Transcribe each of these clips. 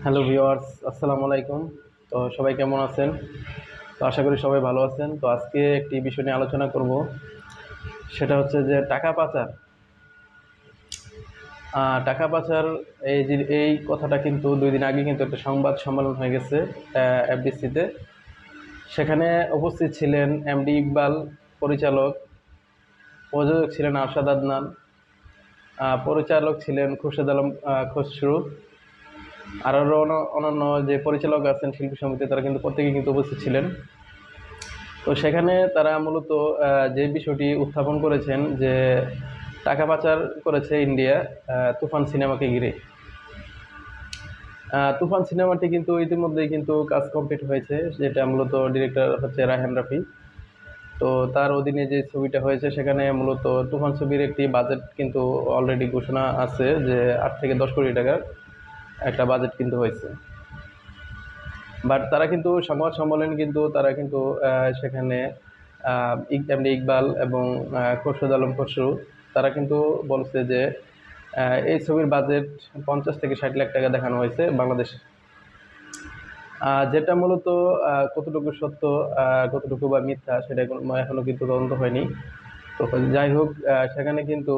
Hello viewers, আসসালামু আলাইকুম। তো সবাই কেমন আছেন? তো আশা করি সবাই ভালো আছেন। তো আজকে একটি বিষয় নিয়ে আলোচনা করব, সেটা হচ্ছে যে টাকা পাচার। টাকা পাচার, এই কথাটা কিন্তু 2 দিন আগে কিন্তু একটা সংবাদ সম্মেলন হয়ে গেছে এফডিসিতে। সেখানে উপস্থিত ছিলেন এমডি ইকবাল, পরিচালক, প্রযোজক ছিলেন আরশাদ আদনান, পরিচালক ছিলেন খুরশেদ আলম খসরু, আরও অন্যান্য যে পরিচালক আছেন শিল্পী সমিতি, তারা কিন্তু প্রত্যেকেই কিন্তু উপস্থিত ছিলেন। তো সেখানে তারা মূলত যে বিষয়টি উত্থাপন করেছেন যে টাকা পাচার করেছে ইন্ডিয়া তুফান সিনেমাকে ঘিরে। তুফান সিনেমাটি কিন্তু ইতিমধ্যেই কিন্তু কাজ কমপ্লিট হয়েছে, যেটা মূলত ডিরেক্টর হচ্ছে রায়হান রাফি। তো তার অধীনে যে ছবিটা হয়েছে সেখানে মূলত তুফান ছবির একটি বাজেট কিন্তু অলরেডি ঘোষণা আছে যে 8 থেকে 10 কোটি টাকার একটা বাজেট কিন্তু হয়েছে। বাট তারা কিন্তু সংবাদ সম্মেলন কিন্তু তারা কিন্তু সেখানে এমনি ইকবাল এবং খোরশেদ আলম খসরু তারা কিন্তু বলছে যে এই ছবির বাজেট 50 থেকে 60 লাখ টাকা দেখানো হয়েছে বাংলাদেশে। যেটা মূলত কতটুকু সত্য, কতটুকু বা মিথ্যা, সেটা এখনো কিন্তু তদন্ত হয়নি। তো যাই হোক, সেখানে কিন্তু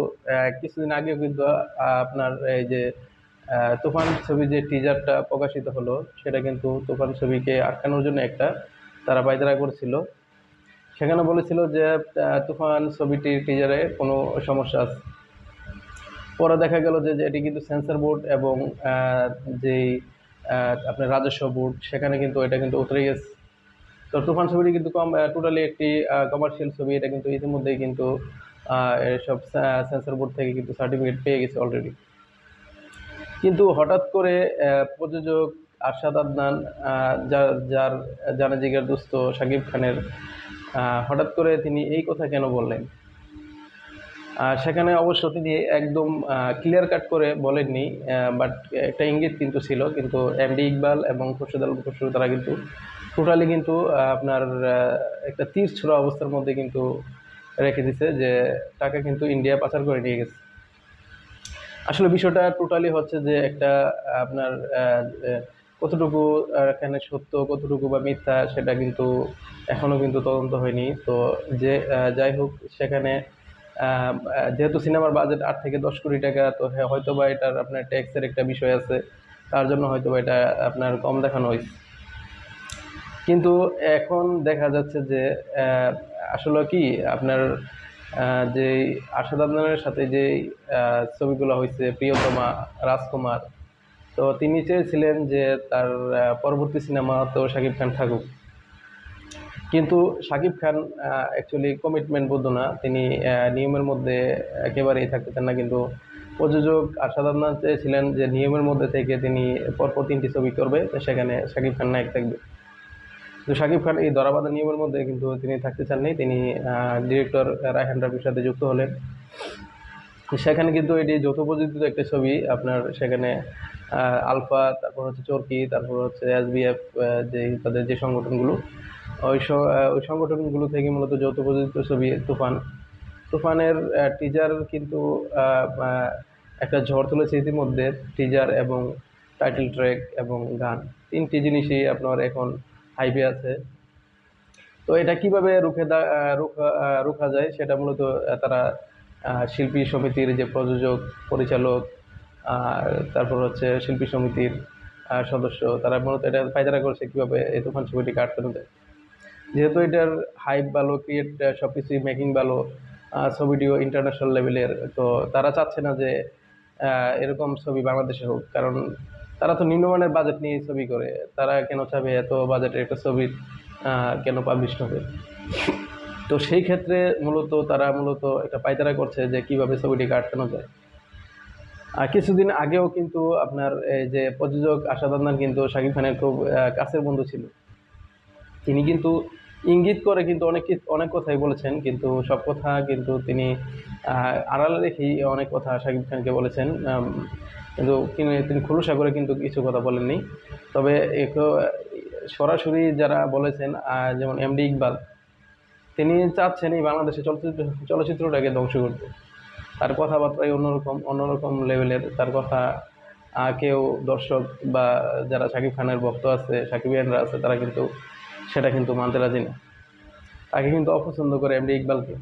কিছুদিন আগেও কিন্তু আপনার এই যে তুফান ছবি যে টিজারটা প্রকাশিত হলো, সেটা কিন্তু তুফান ছবিকে আটকানোর জন্য একটা তারা পায়তারা করছিল। সেখানে বলেছিল যে তুফান ছবিটির টিজারে কোনো সমস্যা আছে। পরে দেখা গেল যে এটি কিন্তু সেন্সর বোর্ড এবং যেই আপনার রাজস্ব বোর্ড, সেখানে কিন্তু এটা কিন্তু উতরে গেছে। তো তুফান ছবিটি কিন্তু টোটালি একটি কমার্শিয়াল ছবি। এটা কিন্তু ইতিমধ্যেই কিন্তু এসব সেন্সর বোর্ড থেকে কিন্তু সার্টিফিকেট পেয়ে গেছে অলরেডি। কিন্তু হঠাৎ করে প্রযোজক আরশাদ আদনান, যার যার জানে জিগার দোস্ত শাকিব খানের, হঠাৎ করে তিনি এই কথা কেন বললেন? সেখানে অবশ্য তিনি একদম ক্লিয়ার কাট করে বলেননি, বাট একটা ইঙ্গিত কিন্তু ছিল। কিন্তু এমডি ইকবাল এবং খোরশেদ আলম খসরু তারা কিন্তু টোটালি কিন্তু আপনার একটা তীর ছোড়া অবস্থার মধ্যে কিন্তু রেখে দিছে যে টাকা কিন্তু ইন্ডিয়া পাচার করে নিয়ে গেছে। আসলে বিষয়টা টোটালি হচ্ছে যে একটা আপনার কতটুকু এখানে সত্য, কতটুকু বা মিথ্যা, সেটা কিন্তু এখনো কিন্তু তদন্ত হয়নি। তো যে যাই হোক, সেখানে যেহেতু সিনেমার বাজেট 8 থেকে 10 কোটি টাকা, তো হ্যাঁ, হয়তো বা এটার আপনার ট্যাক্সের একটা বিষয় আছে, তার জন্য হয়তো বা এটা আপনার কম দেখানো হয়েছে। কিন্তু এখন দেখা যাচ্ছে যে আহ, আসলে কি আপনার যে আরশাদ আদনানের সাথে যে ছবিগুলো হয়েছে, প্রিয়তমা, রাজকুমার, তো তিনি চেয়েছিলেন যে তার পরবর্তী সিনেমা তো শাকিব খান থাকুক। কিন্তু শাকিব খান অ্যাকচুয়ালি কমিটমেন্টবদ্ধ না, তিনি নিয়মের মধ্যে একেবারেই থাকতে চান না। কিন্তু প্রযোজক আরশাদ আদনান চেয়েছিলেন যে নিয়মের মধ্যে থেকে তিনি পরপর 3টি ছবি করবে, তো সেখানে শাকিব খান নায়ক থাকবে। তো শাকিব খান এই ধরাবাঁধা নিয়মের মধ্যে কিন্তু তিনি থাকতে চাননি। তিনি ডিরেক্টর রায়হান রাফির সাথে যুক্ত হলেন। সেখানে কিন্তু এটি যৌথ প্রযোজিত একটা ছবি। আপনার সেখানে আলফা, তারপর হচ্ছে চরকি, তারপর হচ্ছে এসবিএফ, যে তাদের যে সংগঠনগুলো, ওই সংগঠনগুলো থেকে মূলত যৌথ প্রযোজিত ছবি তুফান। তুফানের টিজার কিন্তু আহ, আহ, একটা ঝড় তুলেছে ইতিমধ্যে। টিজার এবং টাইটেল ট্র্যাক এবং গান, 3টি জিনিসই আপনার এখন হাইপে আছে। তো এটা কিভাবে রোখা যায়, সেটা মূলত তারা শিল্পী সমিতির যে প্রযোজক, পরিচালক, আর তারপর হচ্ছে শিল্পী সমিতির সদস্য, তারা মূলত এটা পায়তারা করছে কিভাবে এই তুফান ছবিটিকে আটকানো যায়। যেহেতু এটার হাইপ ভালো, ক্রিয়েট সবকিছুই মেকিং ভালো, ছবিটিও ইন্টারন্যাশনাল লেভেলের, তো তারা চাচ্ছে না যে এরকম ছবি বাংলাদেশে হোক। কারণ তারা তো নিম্নমানের বাজেট নিয়ে ছবি করে, তারা কেন চাবে এত বাজেটের একটা ছবি কেন পাবলিশ হবে? তো সেই ক্ষেত্রে তারা মূলত একটা পায়তারা করছে যে কিভাবে ছবিটিকে আটকানো যায়। আর কিছুদিন আগেও কিন্তু আপনার এই যে প্রযোজক আশাদ আদনান কিন্তু শাকিব খানের খুব কাছের বন্ধু ছিল। তিনি কিন্তু ইঙ্গিত করে কিন্তু অনেক কথাই বলেছেন, কিন্তু সব কথা কিন্তু তিনি আড়ালে রেখেই অনেক কথা শাকিব খানকে বলেছেন। কিন্তু তিনি খোলসা করে কিন্তু কিছু কথা বলেননি। তবে সরাসরি যারা বলেছেন, যেমন এমডি ইকবাল, তিনি চাচ্ছেন এই বাংলাদেশে চলচ্চিত্রটাকে ধ্বংস করতে। তার কথাবার্তায় অন্যরকম অন্যরকম লেভেলের তার কথা। কেউ দর্শক বা যারা শাকিব খানের ভক্ত আছে, সাকিবিয়ানরা আছে, তারা কিন্তু সেটা কিন্তু মানতে রাজি না। তাকে কিন্তু অপছন্দ করে এমডি ইকবালকে।